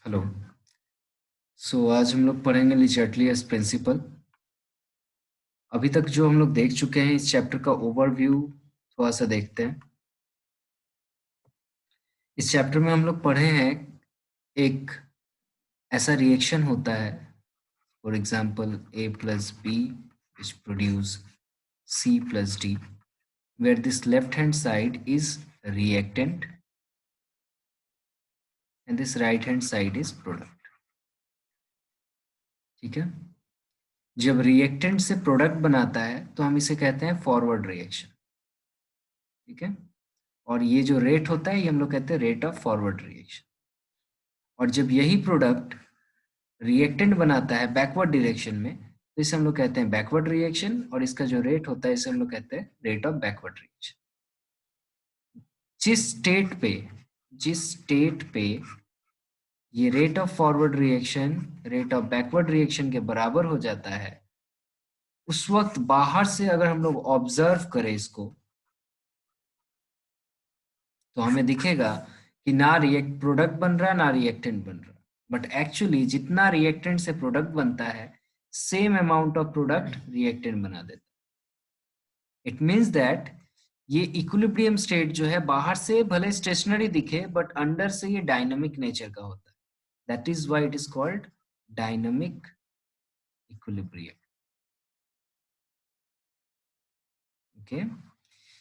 Hello. आज हम लोग पढ़ेंगे लिचर्टलीज प्रिंसिपल। अभी तक जो हम लोग देख चुके हैं इस चैप्टर का ओवरव्यू थोड़ा सा देखते हैं। इस चैप्टर में हम लोग पढ़े हैं एक ऐसा रिएक्शन होता है, for example A plus B which produce C plus D, where this left hand side is reactant and this right hand side is product। ठीक है। जब रिएक्टेंट से प्रोडक्ट बनाता है तो हम इसे कहते हैं फॉरवर्ड रिएक्शन। ठीक है। और ये जो रेट होता है ये हम लोग कहते हैं रेट ऑफ फॉरवर्ड रिएक्शन। और जब यही प्रोडक्ट रिएक्टेंट बनाता है बैकवर्ड डायरेक्शन में तो इसे हम लोग कहते हैं बैकवर्ड रिएक्शन, और इसका जो रेट होता है इसे हम लोग कहते हैं रेट ऑफ बैकवर्ड रिएक्शन। जिस स्टेट पे ये rate of forward reaction rate of backward reaction के बराबर हो जाता है, उस वक्त बाहर से अगर हम लोग ऑब्जर्व करें इसको तो हमें दिखेगा कि ना रिएक्ट प्रोडक्ट बन रहा है ना रिएक्टेंट बन रहा है। बट एक्चुअली जितना रिएक्टेंट से प्रोडक्ट बनता है same amount of product reactant बना देता है। इट मीन्स दैट ये इक्विलिब्रियम स्टेट जो है बाहर से भले स्टेशनरी दिखे बट अंदर से ये डायनामिक नेचर का होता है। That is why it is called dynamic equilibrium. Okay.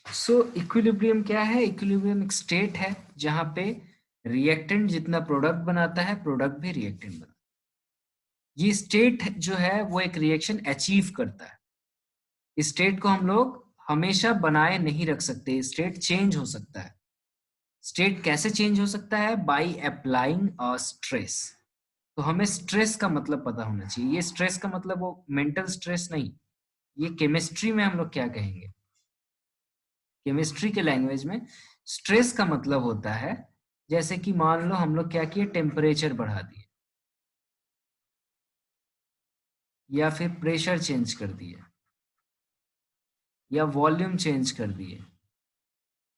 So equilibrium क्या है? इक्विलिब्रियम एक स्टेट है जहां पे रिएक्टेंट जितना प्रोडक्ट बनाता है प्रोडक्ट भी रिएक्टेंट बनाता है। ये स्टेट जो है वो एक रिएक्शन अचीव करता है। इस स्टेट को हम लोग हमेशा बनाए नहीं रख सकते, स्टेट चेंज हो सकता है। स्टेट कैसे चेंज हो सकता है? By applying a stress. तो हमें स्ट्रेस का मतलब पता होना चाहिए। ये स्ट्रेस का मतलब वो मेंटल स्ट्रेस नहीं, ये केमिस्ट्री में हम लोग क्या कहेंगे, केमिस्ट्री के लैंग्वेज में स्ट्रेस का मतलब होता है जैसे कि मान लो हम लोग क्या किए, टेम्परेचर बढ़ा दिए या फिर प्रेशर चेंज कर दिए या वॉल्यूम चेंज कर दिए,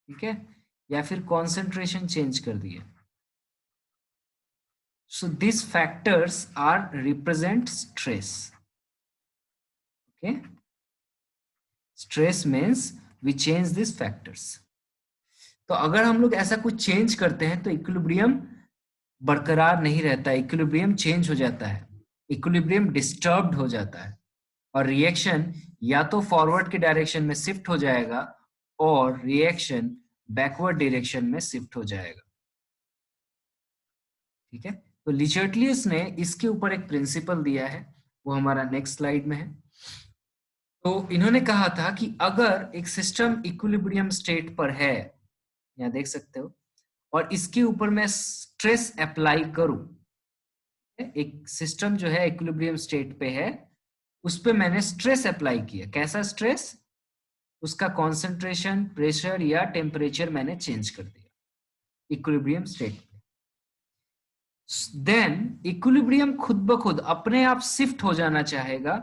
ठीक है, या फिर कॉन्सेंट्रेशन चेंज कर दिए। So this factors are represent stress. Okay, stress means we change this factors. तो अगर हम लोग ऐसा कुछ चेंज करते हैं तो इक्विलिब्रियम बरकरार नहीं रहता, इक्विलिब्रियम चेंज हो जाता है, इक्विलिब्रियम डिस्टर्ब्ड हो जाता है और रिएक्शन या तो फॉरवर्ड के डायरेक्शन में शिफ्ट हो जाएगा और रिएक्शन बैकवर्ड डायरेक्शन में शिफ्ट हो जाएगा। ठीक है। तो लिचर्टलियस ने इसके ऊपर एक प्रिंसिपल दिया है, वो हमारा नेक्स्ट स्लाइड में है। तो इन्होंने कहा था कि अगर एक सिस्टम इक्विलिब्रियम स्टेट पर है, यहाँ देख सकते हो, और इसके ऊपर मैं स्ट्रेस अप्लाई करूं, एक सिस्टम जो है इक्विलिब्रियम स्टेट पे है उस पे मैंने स्ट्रेस अप्लाई किया। कैसा स्ट्रेस? उसका कॉन्सेंट्रेशन, प्रेशर या टेम्परेचर मैंने चेंज कर दिया इक्विलिब्रियम स्टेट पे। देन इक्विलिब्रियम खुद ब खुद अपने आप शिफ्ट हो जाना चाहेगा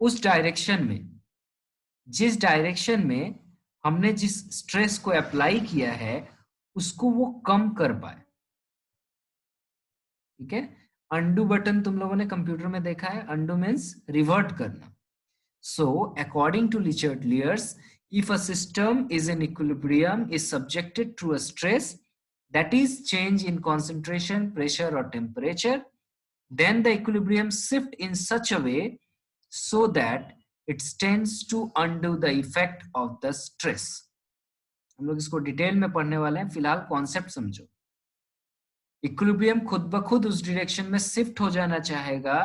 उस डायरेक्शन में जिस डायरेक्शन में हमने जिस स्ट्रेस को अप्लाई किया है उसको वो कम कर पाए। ठीक है। अंडू बटन तुम लोगों ने कंप्यूटर में देखा है, अंडू मीन्स रिवर्ट करना। So, according to Lichard-Lears, if a system is in equilibrium, is subjected to a stress, that is change in concentration, pressure or temperature, then the equilibrium shift in such a way so that it tends to undo the effect of the stress। हम लोग इसको detail में पढ़ने वाले हैं, फिलहाल concept समझो। Equilibrium खुद ब खुद उस डायरेक्शन में शिफ्ट हो जाना चाहेगा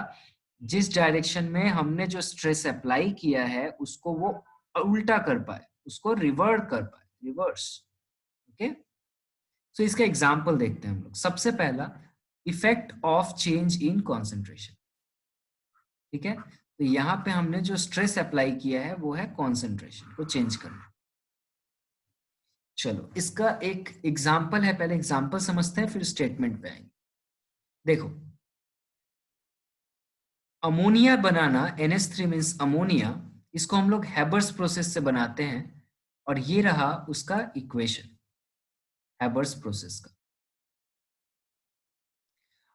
जिस डायरेक्शन में हमने जो स्ट्रेस अप्लाई किया है उसको वो उल्टा कर पाए, उसको रिवर्ट कर पाए, रिवर्स। ओके। सो इसका एग्जांपल देखते हैं हम लोग। सबसे पहला, effect of change in concentration. ठीक है। तो यहाँ पे हमने जो स्ट्रेस अप्लाई किया है वो है कॉन्सेंट्रेशन को चेंज करना। चलो इसका एक एग्जाम्पल है, पहले एग्जाम्पल समझते हैं फिर स्टेटमेंट पे आएंगे। देखो, अमोनिया बनाना, NH3 मीन्स अमोनिया, इसको हम लोग हैबर्स प्रोसेस से बनाते हैं और ये रहा उसका इक्वेशन हैबर्स प्रोसेस का।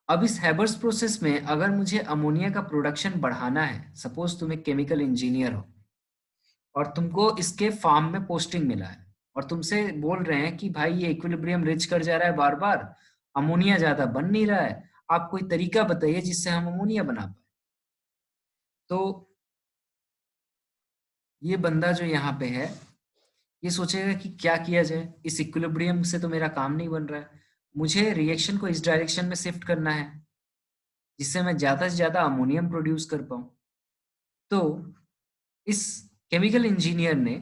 अब इस हैबर्स प्रोसेस में अगर मुझे अमोनिया का प्रोडक्शन बढ़ाना है, सपोज तुम एक केमिकल इंजीनियर हो और तुमको इसके फार्म में पोस्टिंग मिला है और तुमसे बोल रहे हैं कि भाई ये इक्विलिब्रियम रिच कर जा रहा है बार बार, अमोनिया ज्यादा बन नहीं रहा है, आप कोई तरीका बताइए जिससे हम अमोनिया बना पाए। तो ये बंदा जो यहाँ पे है ये सोचेगा कि क्या किया जाए, इस इक्विलिब्रियम से तो मेरा काम नहीं बन रहा है, मुझे रिएक्शन को इस डायरेक्शन में शिफ्ट करना है जिससे मैं ज्यादा से ज्यादा अमोनियम प्रोड्यूस कर पाऊं। तो इस केमिकल इंजीनियर ने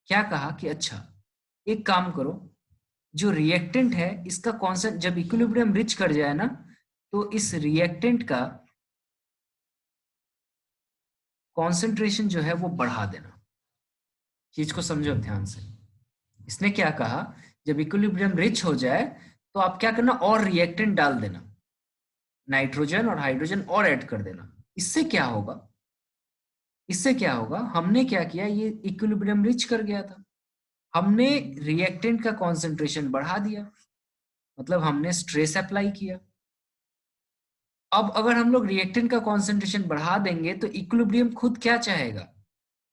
क्या कहा कि अच्छा एक काम करो, जो रिएक्टेंट है इसका कॉन्सेंट जब इक्विलिब्रियम रिच कर जाए ना, तो इस रिएक्टेंट का कॉन्सेंट्रेशन जो है वो बढ़ा देना। चीज को समझो ध्यान से। इसने क्या कहा, जब इक्विलिब्रियम रिच हो जाए तो आप क्या करना, और रिएक्टेंट डाल देना, नाइट्रोजन और हाइड्रोजन और ऐड कर देना। इससे क्या होगा, इससे क्या होगा, हमने क्या किया, ये इक्विलिब्रियम रिच कर गया था, हमने रिएक्टेंट का कॉन्सेंट्रेशन बढ़ा दिया, मतलब हमने स्ट्रेस अप्लाई किया। अब अगर हम लोग रिएक्टेंट का कॉन्सेंट्रेशन बढ़ा देंगे तो इक्विलिब्रियम खुद क्या चाहेगा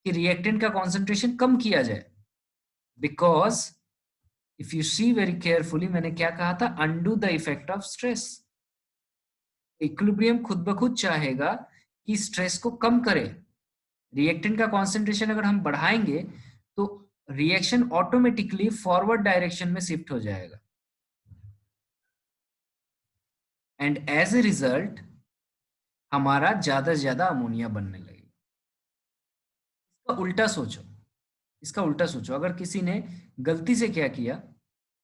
कि रिएक्टेंट का कॉन्सेंट्रेशन कम किया जाए, because if you see very carefully मैंने क्या कहा था, undo the effect of stress. Equilibrium खुद ब खुद चाहेगा कि स्ट्रेस को कम करे, रिएक्टेंट का कॉन्सेंट्रेशन अगर हम बढ़ाएंगे तो रिएक्शन ऑटोमेटिकली फॉरवर्ड डायरेक्शन में शिफ्ट हो जाएगा एंड एज ए रिजल्ट हमारा ज्यादा से ज्यादा अमोनिया बनने लगेगा। इसका उल्टा सोचो, इसका उल्टा सोचो, अगर किसी ने गलती से क्या किया,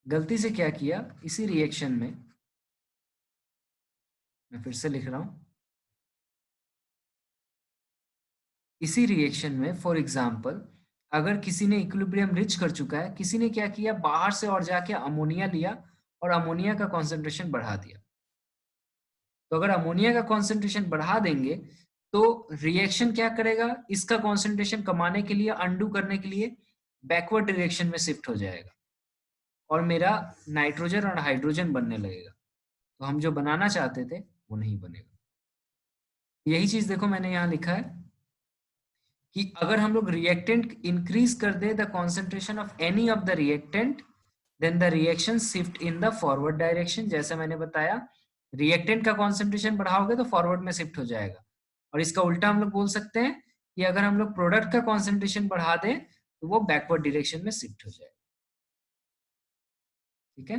गलती से क्या किया, इसी रिएक्शन में, मैं फिर से लिख रहा हूं, इसी रिएक्शन में फॉर एग्जांपल अगर किसी ने इक्विलिब्रियम रिच कर चुका है, किसी ने क्या किया, बाहर से और जाके अमोनिया लिया और अमोनिया का कॉन्सेंट्रेशन बढ़ा दिया। तो अगर अमोनिया का कॉन्सेंट्रेशन बढ़ा देंगे तो रिएक्शन क्या करेगा, इसका कॉन्सेंट्रेशन कमाने के लिए, अंडू करने के लिए बैकवर्ड डायरेक्शन में शिफ्ट हो जाएगा और मेरा नाइट्रोजन और हाइड्रोजन बनने लगेगा। तो हम जो बनाना चाहते थे वो नहीं बनेगा। यही चीज देखो मैंने यहाँ लिखा है कि अगर हम लोग रिएक्टेंट इंक्रीज कर दे the concentration of any of the reactant then the reaction shift in the forward direction. जैसे मैंने बताया, रिएक्टेंट का कॉन्सेंट्रेशन बढ़ाओगे तो फॉरवर्ड में शिफ्ट हो जाएगा, और इसका उल्टा हम लोग बोल सकते हैं कि अगर हम लोग प्रोडक्ट का कॉन्सेंट्रेशन बढ़ा दें तो वो बैकवर्ड डायरेक्शन में शिफ्ट हो जाएगा। ठीक है।